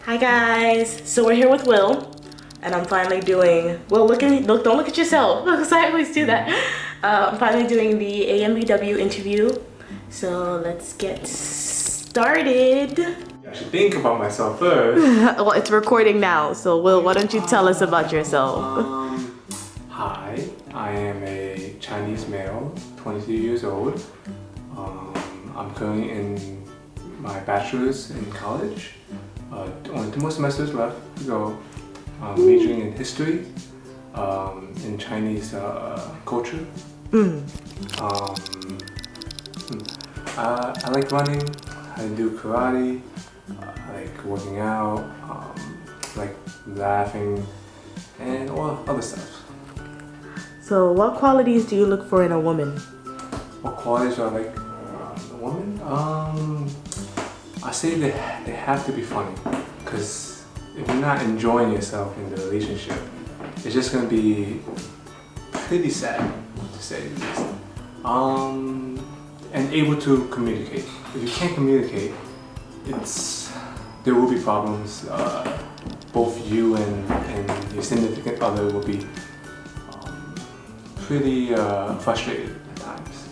Hi guys, so we're here with Will, and I'm finally doing, Will, look at me, don't look at yourself, because I always do that. I'm finally doing the AMBW interview, so let's get started. I should think about myself first. Well, it's recording now, so Will, why don't you tell us about yourself? Hi, I am a Chinese male, 22 years old. I'm currently in my bachelor's in college. Only 2 more semesters left to go. I'm majoring in history, in Chinese culture. I like running, I do karate, I like working out, I like laughing, and all other stuff. So what qualities do you look for in a woman? What qualities do I like in a woman? I say they have to be funny, because if you're not enjoying yourself in the relationship, it's just gonna be pretty sad, to say the least. And able to communicate. If you can't communicate, there will be problems. Both you and your significant other will be pretty frustrated at times.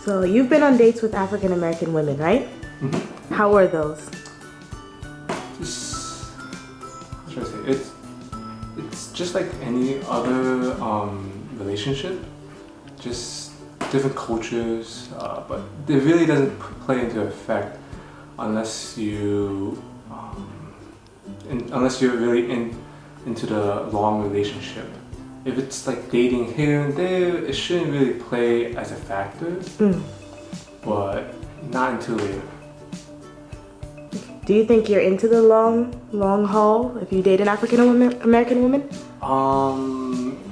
So you've been on dates with African American women, right? Mm-hmm. How were those? How should I say? It's just like any other relationship, just different cultures, but it really doesn't play into effect unless you're really into the long relationship. If it's like dating here and there, it shouldn't really play as a factor, but not until later. Do you think you're into the long haul if you date an African American woman?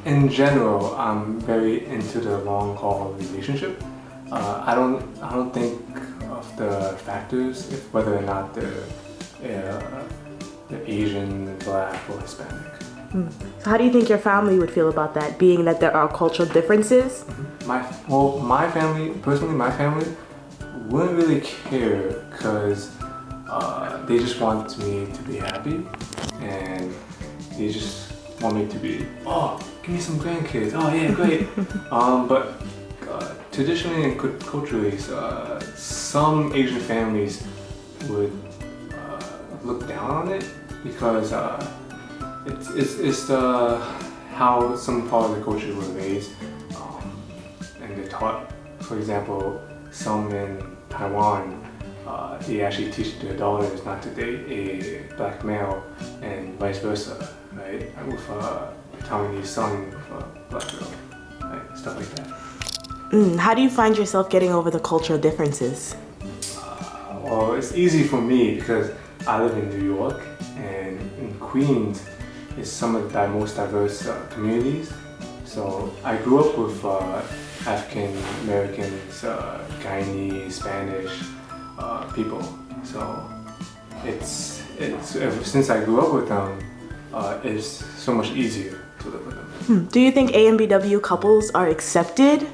In general, I'm very into the long haul relationship. I don't think of the factors, whether or not they're Asian, Black, or Hispanic. So how do you think your family would feel about that, being that there are cultural differences? My family wouldn't really care, because they just want me to be happy, and they just want me to be, oh, give me some grandkids, oh yeah, great. But traditionally and culturally, some Asian families would look down on it, because it's how some part of the culture were raised, and they're taught. For example, some in Taiwan, they actually teach their daughters not to date a black male, and vice versa, right? With Taiwanese son with a black girl, right? Stuff like that. How do you find yourself getting over the cultural differences? Well, it's easy for me because I live in New York, and in Queens is some of the most diverse communities. So I grew up with African Americans, Guyanese, Spanish people. So it's ever since I grew up with them, it's so much easier to live with them. Do you think AMBW couples are accepted?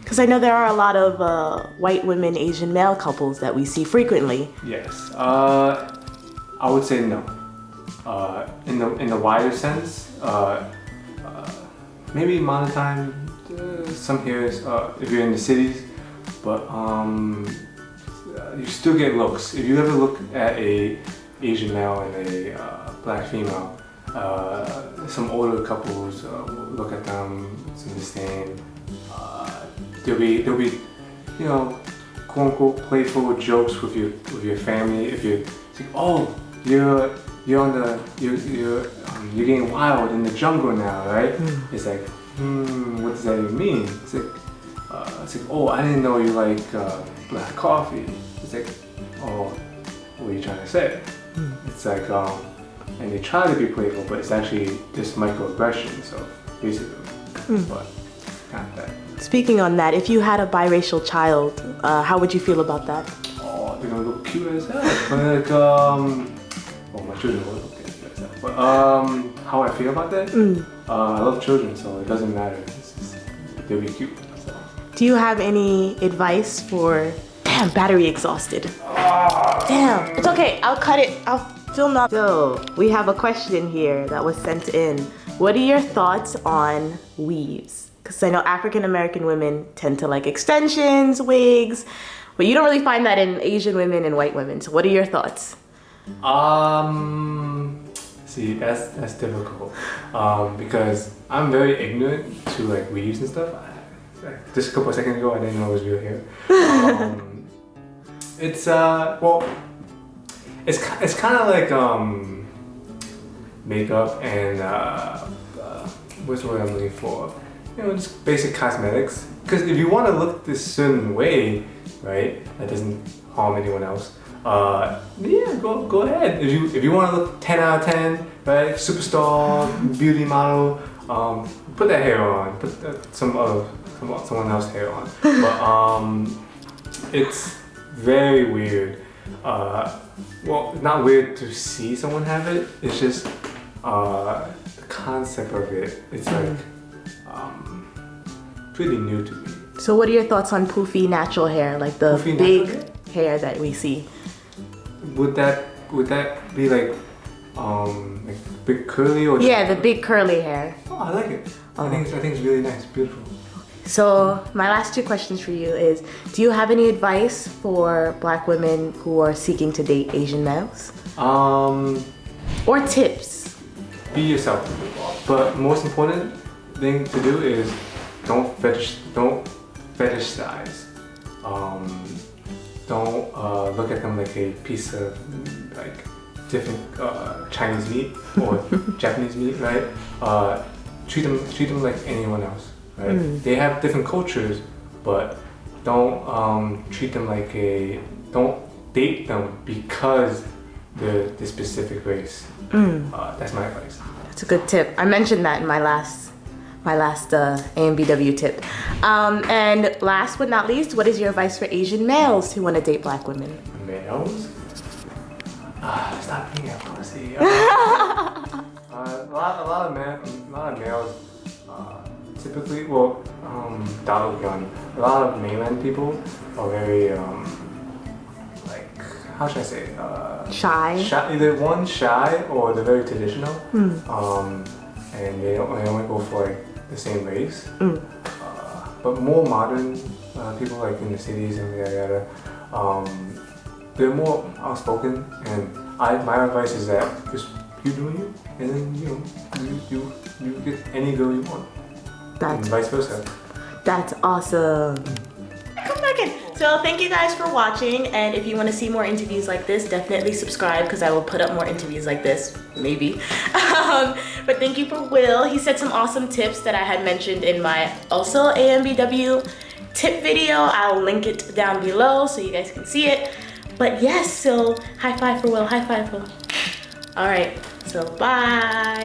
Because I know there are a lot of white women, Asian male couples that we see frequently. Yes, I would say no. In the wider sense, maybe modern time, some here if you're in the cities, but you still get looks. If you ever look at a Asian male and a black female, some older couples look at them, it's in the same. There'll be, quote unquote playful jokes with your family. If you're like, oh, you're getting wild in the jungle now, right? It's like, what does that even mean? It's like, oh, I didn't know you like black coffee. It's like, oh, what are you trying to say? It's like, and they try to be playful, but it's actually just microaggression. So basically, but kind of that. Speaking on that, if you had a biracial child, how would you feel about that? Oh, they're gonna look cute as hell. But like, well, my children will look cute as hell. But how I feel about that? I love children, so it doesn't matter. They'll be cute. So. Do you have any advice for Damn, battery exhausted. Damn, it's okay. I'll cut it. I'll film that. So we have a question here that was sent in. What are your thoughts on weaves? Because I know African American women tend to like extensions, wigs, but you don't really find that in Asian women and white women. So what are your thoughts? See, that's difficult. Because I'm very ignorant to like weaves and stuff. Just a couple of seconds ago, I didn't know it was real hair. It's well, it's kind of like makeup and what's the word I'm looking for? You know, just basic cosmetics. Because if you want to look this certain way, right, that doesn't harm anyone else. Yeah, go ahead. If you want to look 10 out of 10, right, superstar, beauty model, put that hair on. Put someone else's hair on. But it's very weird. Well, not weird to see someone have it. It's just the concept of it. It's like pretty new to me. So what are your thoughts on poofy natural hair, like the Poofy big hair that we see? Would that be like big curly or? Yeah, the big curly hair. Oh, I like it. I think it's really nice, beautiful. So my last two questions for you is, do you have any advice for Black women who are seeking to date Asian males? Or tips? Be yourself. But most important thing to do is don't fetishize. Don't look at them like a piece of like different Chinese meat or Japanese meat, right? Treat them like anyone else, right? They have different cultures, but don't treat them like don't date them because they're this specific race. That's my advice. That's a good tip. I mentioned that in my last Ambw tip. And last but not least, what is your advice for Asian males who want to date Black women? Males? Stop being a pussy. A lot of males, typically, well, Dalugyun, a lot of mainland people are very, like, how should I say? Shy? Either one, shy, or they're very traditional. And they only go for like the same race. But more modern people, like in the cities and yada yada, they're more outspoken. And my advice is that just you do you, and then you get any girl you want, and vice versa. That's awesome. Come back in. So thank you guys for watching, and if you want to see more interviews like this, definitely subscribe because I will put up more interviews like this, maybe. But thank you for Will. He said some awesome tips that I had mentioned in my also AMBW tip video. I'll link it down below so you guys can see it. But yes, so high five for Will, high five for Will. All right, so bye.